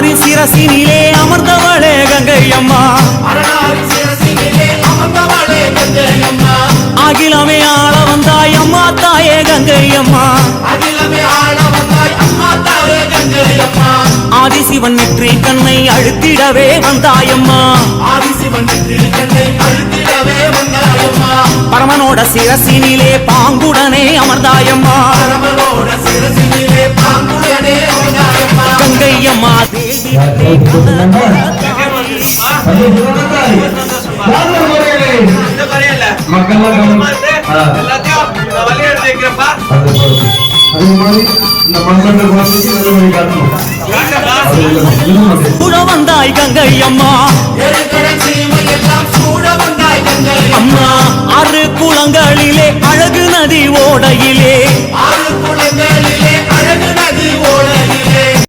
சிரசினிலே அமர்ந்தவளே கங்கை அம்மா அகிலமே ஆள வந்தாய் அம்மா தாயே கங்கை அம்மா ஆதிசிவன் நெற்றி கண்ணை அழுத்திடவே வந்தாயம்மா பரமனோட சிரசினிலே பாங்குடனே அமர்ந்தாயம்மா கங்கையம்மா கூட வந்தாய் கங்கையம்மா அம்மா ஆறு குளங்களிலே அழகு நதி ஓடையிலே